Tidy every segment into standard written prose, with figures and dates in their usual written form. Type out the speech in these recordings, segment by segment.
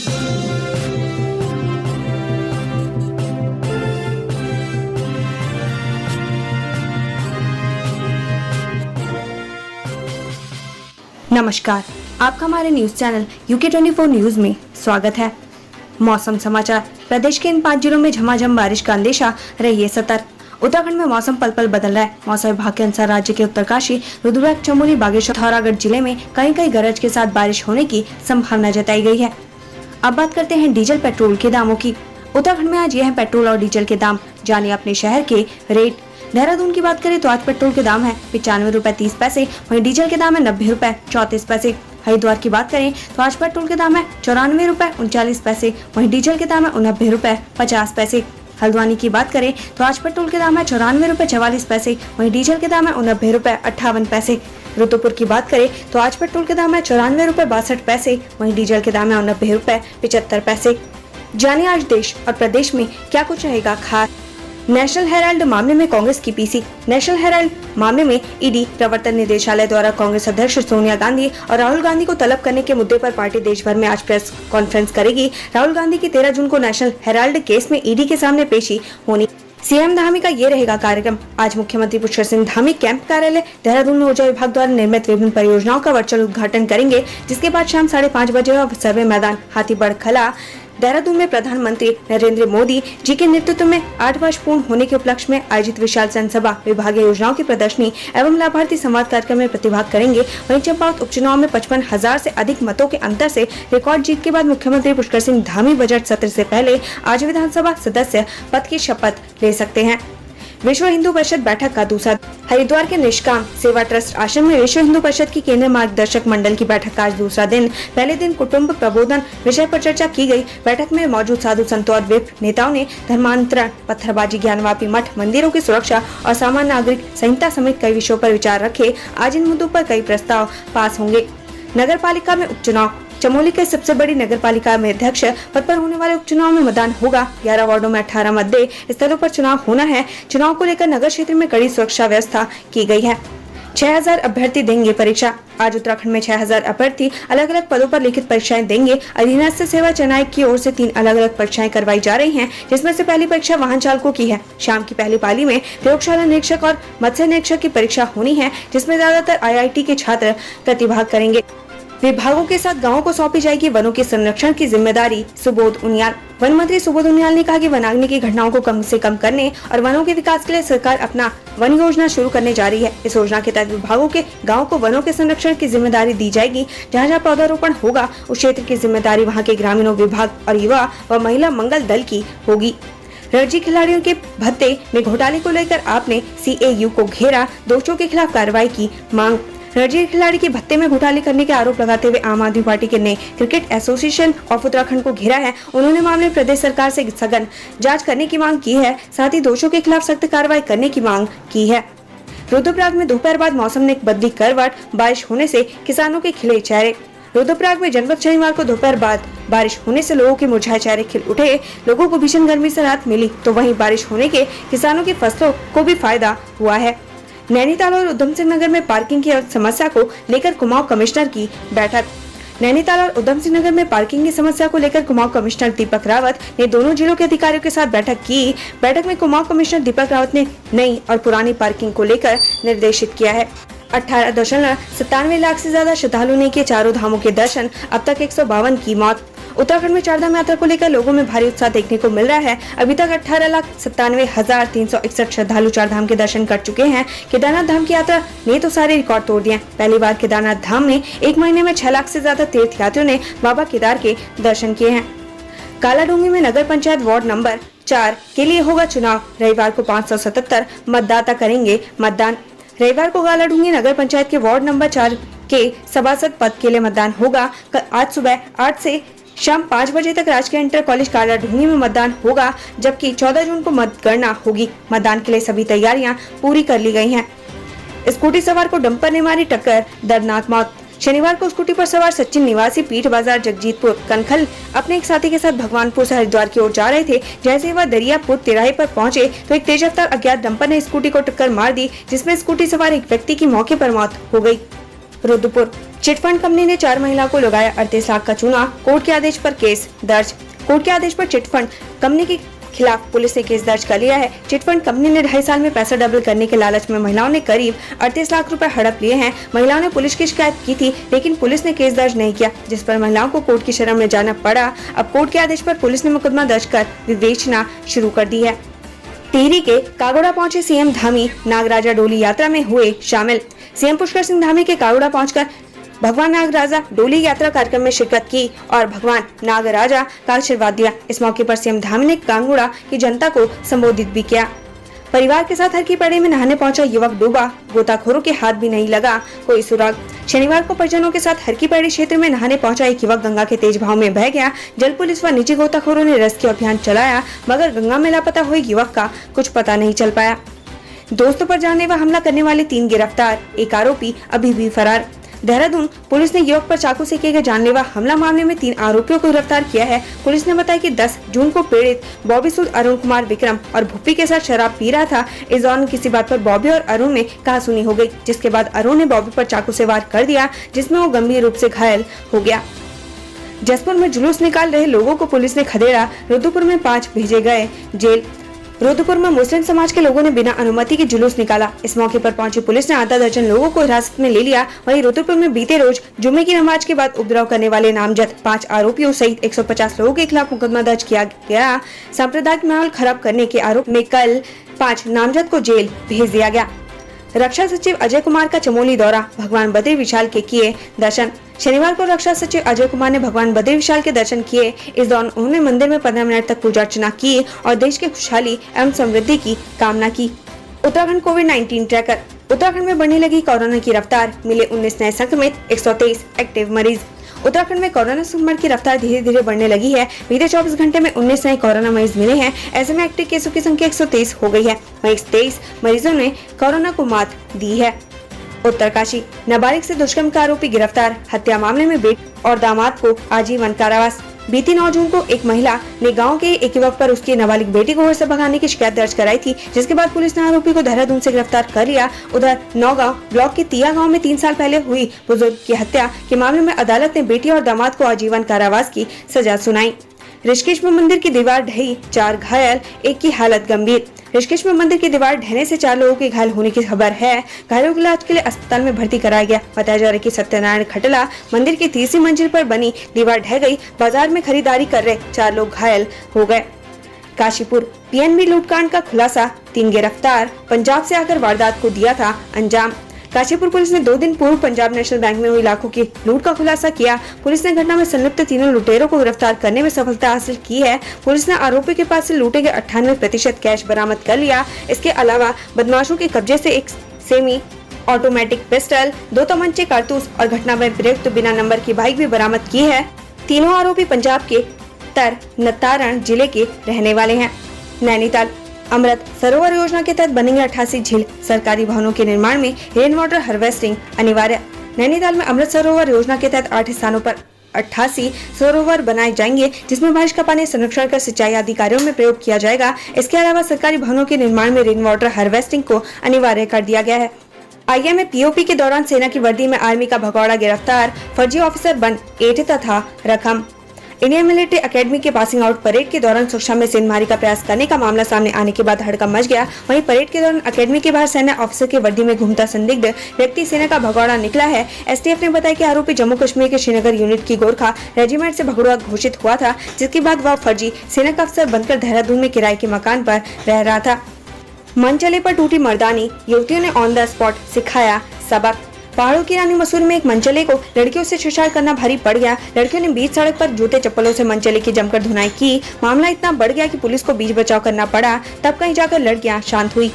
नमस्कार, आपका हमारे न्यूज चैनल UK24 न्यूज में स्वागत है। मौसम समाचार। प्रदेश के इन 5 जिलों में झमाझम बारिश का अंदेशा, रहिए सतर्क। उत्तराखंड में मौसम पल पल बदल रहा है। मौसम विभाग के अनुसार राज्य के उत्तरकाशी, रुद्रप्रयाग, चमोली, बागेश्वर, पिथौरागढ़ जिले में कहीं कहीं गरज के साथ बारिश होने की संभावना जताई गई है। अब बात करते हैं डीजल पेट्रोल के दामों की। उत्तराखंड में आज यह है पेट्रोल और डीजल के दाम। जानिए अपने शहर के रेट। देहरादून की बात करें तो आज पेट्रोल के दाम है 95 रुपए 30 पैसे, वहीं डीजल के दाम है 90 रुपए 34 पैसे। हरिद्वार की बात करें तो आज पेट्रोल के दाम है 94 रुपए 39 पैसे, वहीं डीजल के दाम है 90 रुपए 50 पैसे। हल्द्वानी की बात करें तो आज पेट्रोल के दाम है 94 रुपए 44 पैसे, वहीं डीजल के दाम है 90 रुपए 58 पैसे। रुद्रपुर की बात करें तो आज पेट्रोल के दाम है 94 रुपए 62 पैसे, वहीं डीजल के दाम है 90 रुपए 75 पैसे। जानिए आज देश और प्रदेश में क्या कुछ रहेगा खास। नेशनल हेराल्ड मामले में कांग्रेस की पीसी। नेशनल हेराल्ड मामले में ईडी प्रवर्तन निदेशालय द्वारा कांग्रेस अध्यक्ष सोनिया गांधी और राहुल गांधी को तलब करने के मुद्दे पर पार्टी देश भर में आज प्रेस कॉन्फ्रेंस करेगी। राहुल गांधी की 13 जून को नेशनल हेराल्ड केस में ईडी के सामने पेशी होनी। सीएम धामी का ये रहेगा कार्यक्रम। आज मुख्यमंत्री पुष्कर सिंह धामी कैंप कार्यालय देहरादून में ऊर्जा विभाग द्वारा निर्मित विभिन्न परियोजनाओं का वर्चुअल उद्घाटन करेंगे, जिसके बाद शाम 5:30 बजे सर्वे मैदान हाथीबड़ खला देहरादून में प्रधानमंत्री नरेंद्र मोदी जी के नेतृत्व में 8 वर्ष पूर्ण होने के उपलक्ष्य में आयोजित विशाल जनसभा, विभागीय योजनाओं की प्रदर्शनी एवं लाभार्थी संवाद कार्यक्रम में प्रतिभाग करेंगे। वहीं चंपावत उपचुनाव में 55,000 से अधिक मतों के अंतर से रिकॉर्ड जीत के बाद मुख्यमंत्री पुष्कर सिंह धामी बजट सत्र से पहले आज विधानसभा सदस्य पद की शपथ ले सकते हैं। विश्व हिंदू परिषद बैठक का दूसरा। हरिद्वार के निष्काम सेवा ट्रस्ट आश्रम में विश्व हिंदू परिषद की केंद्रीय मार्गदर्शक मंडल की बैठक का आज दूसरा दिन। पहले दिन कुटुंब प्रबोधन विषय पर चर्चा की गई। बैठक में मौजूद साधु संतों और विप नेताओं ने धर्मांतरण, पत्थरबाजी, ज्ञानवापी मठ, मंदिरों की सुरक्षा और सामान्य नागरिक संहिता समेत कई विषयों पर विचार रखे। आज इन मुद्दों पर कई प्रस्ताव पास होंगे। नगर पालिका में उपचुनाव। चमोली के सबसे बड़ी नगर पालिका में अध्यक्ष पद पर होने वाले उपचुनाव में मतदान होगा। 11 वार्डों में 18 मतदेय स्थलों पर चुनाव होना है। चुनाव को लेकर नगर क्षेत्र में कड़ी सुरक्षा व्यवस्था की गई है। 6000 अभ्यर्थी देंगे परीक्षा। आज उत्तराखंड में 6000 अभ्यर्थी अलग अलग पदों पर लिखित परीक्षाएं देंगे। अधीनस्थ सेवा चयन आयोग की ओर से 3 अलग अलग परीक्षाएं करवाई जा रही हैं, जिसमें से पहली परीक्षा वाहन चालकों की है। शाम की पहली पाली में प्रयोगशाला निरीक्षक और मत्स्य निरीक्षक की परीक्षा होनी है, जिसमें ज्यादातर IIT के छात्र प्रतिभाग करेंगे। विभागों के साथ गांवों को सौंपी जाएगी वनों के संरक्षण की जिम्मेदारी। सुबोध उनियाल। वन मंत्री सुबोध उनियाल ने कहा कि वनाग्नि की घटनाओं को कम से कम करने और वनों के विकास के लिए सरकार अपना वन योजना शुरू करने जा रही है। इस योजना के तहत विभागों के गांवों को वनों के संरक्षण की जिम्मेदारी दी जाएगी। जहां जहां पौधारोपण होगा उस क्षेत्र की जिम्मेदारी वहां के ग्रामीणों, विभाग और युवा व महिला मंगल दल की होगी। रणजी खिलाड़ियों के भत्ते में घोटाले को लेकर आपने CAU को घेरा, दोषियों के खिलाफ कार्रवाई की मांग। रणजी खिलाड़ी के भत्ते में घोटाले करने के आरोप लगाते हुए आम आदमी पार्टी के ने क्रिकेट एसोसिएशन ऑफ उत्तराखंड को घेरा है। उन्होंने मामले में प्रदेश सरकार से सघन जांच करने की मांग की है, साथ ही दोषियों के खिलाफ सख्त कार्रवाई करने की मांग की है। रुद्रप्रयाग में दोपहर बाद मौसम ने बदली करवट, बारिश होने से किसानों के खिले चेहरे। रुद्रप्रयाग में जनवरी शनिवार को दोपहर बाद बारिश होने से लोगों के मुरझाए चेहरे खिल उठे। लोगों को भीषण गर्मी से राहत मिली, तो वहीं बारिश होने के किसानों की फसलों को भी फायदा हुआ है। नैनीताल और उधम सिंह नगर में पार्किंग की समस्या को लेकर कुमाऊं कमिश्नर की बैठक। नैनीताल और उधम सिंह नगर में पार्किंग की समस्या को लेकर कुमाऊं कमिश्नर दीपक रावत ने दोनों जिलों के अधिकारियों के साथ बैठक की। बैठक में कुमाऊं कमिश्नर दीपक रावत ने नई और पुरानी पार्किंग को लेकर निर्देशित किया है। 18.97 लाख से ज्यादा श्रद्धालुओं ने किए चारों धामों के दर्शन। अब तक 152 की मौत। उत्तराखंड में चारधाम यात्रा को लेकर लोगों में भारी उत्साह देखने को मिल रहा है। अभी तक 18,97,361 श्रद्धालु चारधाम के दर्शन कर चुके हैं। केदारनाथ धाम की यात्रा ने तो सारे रिकॉर्ड तोड़ दिए। पहली बार केदारनाथ धाम में एक महीने में 6 लाख से ज्यादा तीर्थ यात्रियों ने बाबा केदार के दर्शन किए हैं। कालाडूंगी में नगर पंचायत वार्ड नंबर 4 के लिए होगा चुनाव। रविवार को 577 मतदाता करेंगे मतदान। रविवार को कालाडूंगी नगर पंचायत के वार्ड नंबर 4 के सभासद पद के लिए मतदान होगा। आज सुबह 8 से शाम 5 बजे तक राजकीय इंटर कॉलेज कालाडूंगी में मतदान होगा, जबकि 14 जून को मतगणना होगी। मतदान के लिए सभी तैयारियां पूरी कर ली गई हैं। स्कूटी सवार को डंपर ने मारी टक्कर, दर्दनाक मौत। शनिवार को स्कूटी पर सवार सचिन निवासी पीठ बाजार जगजीतपुर कनखल अपने एक साथी के साथ भगवानपुर से हरिद्वार की ओर जा रहे थे। जैसे वह दरियापुर तिराहे पर पहुंचे तो एक तेज रफ्तार अज्ञात डंपर ने स्कूटी को टक्कर मार दी, जिसमें स्कूटी सवार एक व्यक्ति की मौके पर मौत हो गई। रुद्रपुर चिटफंड कंपनी ने 4 महिलाओं को लगाया 38 लाख का चूना, कोर्ट के आदेश पर केस दर्ज। कोर्ट के आदेश पर चिटफंड कंपनी के खिलाफ पुलिस ने केस दर्ज कर लिया है। चिटफंड कंपनी ने 2.5 साल में पैसा डबल करने के लालच में महिलाओं ने करीब 38 लाख रुपए हड़प लिए हैं। महिलाओं ने पुलिस की शिकायत की थी, लेकिन पुलिस ने केस दर्ज नहीं किया, जिस पर महिलाओं को कोर्ट की शरण में जाना पड़ा। अब कोर्ट के आदेश पर पुलिस ने मुकदमा दर्ज कर विवेचना शुरू कर दी है। टिहरी के कागोड़ा पहुंचे सीएम धामी, नागराजा डोली यात्रा में हुए शामिल। सीएम पुष्कर सिंह धामी के कागोड़ा पहुंचकर भगवान नागराजा डोली यात्रा कार्यक्रम में शिरकत की और भगवान नागराजा का आशीर्वाद दिया। इस मौके पर सीएम धामी ने कांगड़ा की जनता को संबोधित भी किया। परिवार के साथ हरकी पैड़ी में नहाने पहुंचा युवक डूबा, गोताखोरों के हाथ भी नहीं लगा कोई सुराग। शनिवार को परिजनों के साथ हरकी पैड़ी क्षेत्र में नहाने पहुंचा एक युवक गंगा के तेज बहाव में बह गया। जल पुलिस व निजी गोताखोरों ने रेस्क्यू अभियान चलाया, मगर गंगा में लापता हुए युवक का कुछ पता नहीं चल पाया। दोस्तों पर जानलेवा हमला करने वाले 3 गिरफ्तार, एक आरोपी अभी भी फरार। देहरादून पुलिस ने युवक पर चाकू से किए गए जानलेवा हमला मामले में 3 आरोपियों को गिरफ्तार किया है। पुलिस ने बताया कि 10 जून को पीड़ित बॉबी सूद अरुण कुमार विक्रम और भुप्पी के साथ शराब पी रहा था। इस दौरान किसी बात पर बॉबी और अरुण में कहासुनी हो गई, जिसके बाद अरुण ने बॉबी पर चाकू से वार कर दिया, जिसमें वो गंभीर रूप से घायल हो गया। जसपुर में जुलूस निकाल रहे लोगों को पुलिस ने खदेड़ा, रुद्रपुर में 5 भेजे गए जेल। रुद्रपुर में मुस्लिम समाज के लोगों ने बिना अनुमति के जुलूस निकाला। इस मौके पर पहुंची पुलिस ने आधा दर्जन लोगों को हिरासत में ले लिया। वहीं रुद्रपुर में बीते रोज जुम्मे की नमाज के बाद उपद्रव करने वाले नामजद 5 आरोपियों सहित 150 लोगों के खिलाफ मुकदमा दर्ज किया गया। सांप्रदायिक माहौल खराब करने के आरोप में कल 5 नामजद को जेल भेज दिया गया। रक्षा सचिव अजय कुमार का चमोली दौरा, भगवान बद्री विशाल के किए दर्शन। शनिवार को रक्षा सचिव अजय कुमार ने भगवान बद्री विशाल के दर्शन किए। इस दौरान उन्होंने मंदिर में 15 मिनट तक पूजा अर्चना की और देश की खुशहाली एवं समृद्धि की कामना की। उत्तराखंड कोविड-19 ट्रैकर, उत्तराखंड में बढ़ने लगी कोरोना की रफ्तार, मिले 19 नए संक्रमित, 123 एक्टिव मरीज। उत्तराखंड में कोरोना संक्रमण की रफ्तार धीरे धीरे बढ़ने लगी है। बीते 24 घंटे में 19 नए कोरोना मरीज मिले हैं। ऐसे में एक्टिव केसों की संख्या 123 हो गई है। वहीं 23 मरीजों ने कोरोना को मात दी है। उत्तरकाशी, नाबालिग से दुष्कर्म का आरोपी गिरफ्तार, हत्या मामले में बेटे और दामाद को आजीवन कारावास। बीती 9 जून को एक महिला ने गांव के एक युवक पर उसकी नाबालिग बेटी को घर से भगाने की शिकायत दर्ज कराई थी, जिसके बाद पुलिस ने आरोपी को देहरादून से गिरफ्तार कर लिया। उधर नौगांव ब्लॉक के तिया गांव में 3 साल पहले हुई बुजुर्ग की हत्या के मामले में अदालत ने बेटी और दामाद को आजीवन कारावास की सजा सुनाई। ऋषिकेश में मंदिर की दीवार ढही, 4 घायल, एक की हालत गंभीर। ऋषिकेश में मंदिर की दीवार ढहने से 4 लोगों के घायल होने की खबर है। घायलों को इलाज के लिए अस्पताल में भर्ती कराया गया। बताया जा रहा है कि सत्यनारायण खटला मंदिर की 3री मंजिल पर बनी दीवार ढह गई। बाजार में खरीदारी कर रहे 4 लोग घायल हो गए। काशीपुर, पीएनबी लूटकांड का खुलासा, 3 गिरफ्तार, पंजाब से आकर वारदात को दिया था अंजाम। काशीपुर पुलिस ने 2 दिन पूर्व पंजाब नेशनल बैंक में हुई लाखों की लूट का खुलासा किया। पुलिस ने घटना में संलिप्त 3 लुटेरों को गिरफ्तार करने में सफलता हासिल की है। पुलिस ने आरोपी के पास से लूटे गए 98% कैश बरामद कर लिया। इसके अलावा बदमाशों के कब्जे से एक सेमी ऑटोमेटिक पिस्टल, 2 तमंचे, कारतूस और घटना में प्रयुक्त बिना नंबर की बाइक भी बरामद की है। तीनों आरोपी पंजाब के तरनतारण जिले के रहने वाले हैं। नैनीताल, अमृत सरोवर योजना के तहत बनेंगे 88 झील, सरकारी भवनों के निर्माण में रेन वाटर हार्वेस्टिंग अनिवार्य। नैनीताल में अमृत सरोवर योजना के तहत 8 स्थानों पर 88 सरोवर बनाए जाएंगे, जिसमें बारिश का पानी संरक्षण कर सिंचाई आदि कार्यों में प्रयोग किया जाएगा। इसके अलावा सरकारी भवनों के निर्माण में रेन वाटर हार्वेस्टिंग को अनिवार्य कर दिया गया है। आईएम में पीओपी के दौरान सेना की वर्दी में आर्मी का भगौड़ा गिरफ्तार, फर्जी ऑफिसर बन एट था रकम। इंडियन मिलिट्री एकेडमी के पासिंग आउट परेड के दौरान सुरक्षा में सेंधमारी का प्रयास करने का मामला सामने आने के बाद हड़कंप मच गया। वहीं परेड के दौरान एकेडमी के बाहर सेना ऑफिसर की वर्दी में घूमता संदिग्ध व्यक्ति सेना का भगौड़ा निकला है। एसटीएफ ने बताया कि आरोपी जम्मू कश्मीर के श्रीनगर यूनिट की गोरखा रेजिमेंट से भगौड़ा घोषित हुआ था, जिसके बाद वह फर्जी सेना का अफसर बनकर देहरादून में किराए के मकान पर रह रहा था। मनचले पर टूटी मर्दानी, युवतियों ने ऑन द स्पॉट सिखाया सबक। पहाड़ों की रानी मसूरी में एक मनचले को लड़कियों से छेड़छाड़ करना भारी पड़ गया। लड़कियों ने बीच सड़क पर जूते चप्पलों से मनचले की जमकर धुनाई की। मामला इतना बढ़ गया कि पुलिस को बीच बचाव करना पड़ा। तब कहीं जाकर लड़कियां शांत हुई।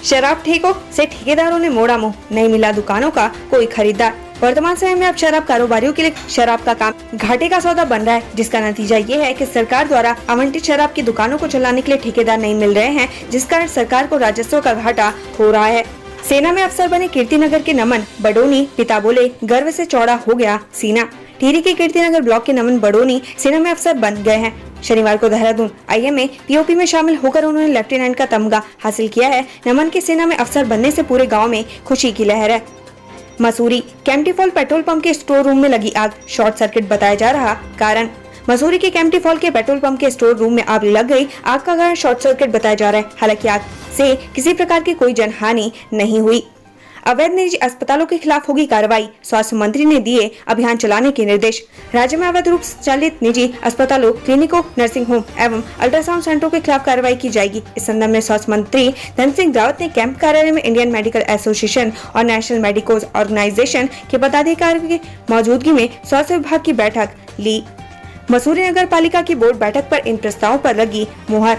शराब ठेकों से ठेकेदारों ने मोड़ा मुंह, नहीं मिला दुकानों का कोई खरीदार। वर्तमान समय में अब शराब कारोबारियों के लिए शराब का काम घाटे का सौदा बन रहा है, जिसका नतीजा ये है कि सरकार द्वारा आवंटित शराब की दुकानों को चलाने के लिए ठेकेदार नहीं मिल रहे हैं, जिस कारण सरकार को राजस्व का घाटा हो रहा है। सेना में अफसर बने कीर्तिनगर के नमन बडोनी, पिता बोले गर्व से चौड़ा हो गया सीना। टिहरी के कीर्तिनगर ब्लॉक के नमन बडोनी सेना में अफसर बन गए हैं। शनिवार को देहरादून आईएम में पीओपी में शामिल होकर उन्होंने लेफ्टिनेंट का तमगा हासिल किया है। नमन के सेना में अफसर बनने से पूरे गाँव में खुशी की लहर है। Mussoorie Kempty fall petrol pump के स्टोर रूम में लगी आग, शॉर्ट सर्किट बताया जा रहा कारण। मसूरी के केम्प्टी फॉल के पेट्रोल पंप के स्टोर रूम में आग लग गई। आग का कारण शॉर्ट सर्किट बताया जा रहा है। हालांकि आग से किसी प्रकार की कोई जनहानि नहीं हुई। अवैध निजी अस्पतालों के खिलाफ होगी कार्रवाई, स्वास्थ्य मंत्री ने दिए अभियान चलाने के निर्देश। राज्य में अवैध रूप से चालित निजी अस्पतालों, क्लिनिकों, नर्सिंग होम एवं अल्ट्रासाउंड सेंटरों के खिलाफ कार्रवाई की जाएगी। इस संदर्भ में स्वास्थ्य मंत्री धन सिंह रावत ने कैंप कार्यालय में इंडियन मेडिकल एसोसिएशन और नेशनल मेडिकल ऑर्गेनाइजेशन के पदाधिकारियों की मौजूदगी में स्वास्थ्य विभाग की बैठक ली। मसूरी नगर पालिका की बोर्ड बैठक पर इन प्रस्तावों पर लगी मुहर।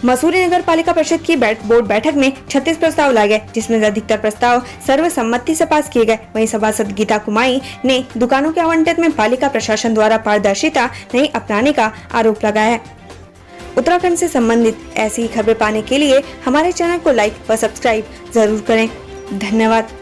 मसूरी नगर पालिका परिषद की बोर्ड बैठक में 36 प्रस्ताव लाए गए, जिसमें अधिकतर प्रस्ताव सर्वसम्मति से पास किए गए। वहीं सभासद गीता कुमाई ने दुकानों के आवंटन में पालिका प्रशासन द्वारा पारदर्शिता नहीं अपनाने का आरोप लगाया है। उत्तराखंड से संबंधित ऐसी ही खबरें पाने के लिए हमारे चैनल को लाइक व सब्सक्राइब जरूर करें। धन्यवाद।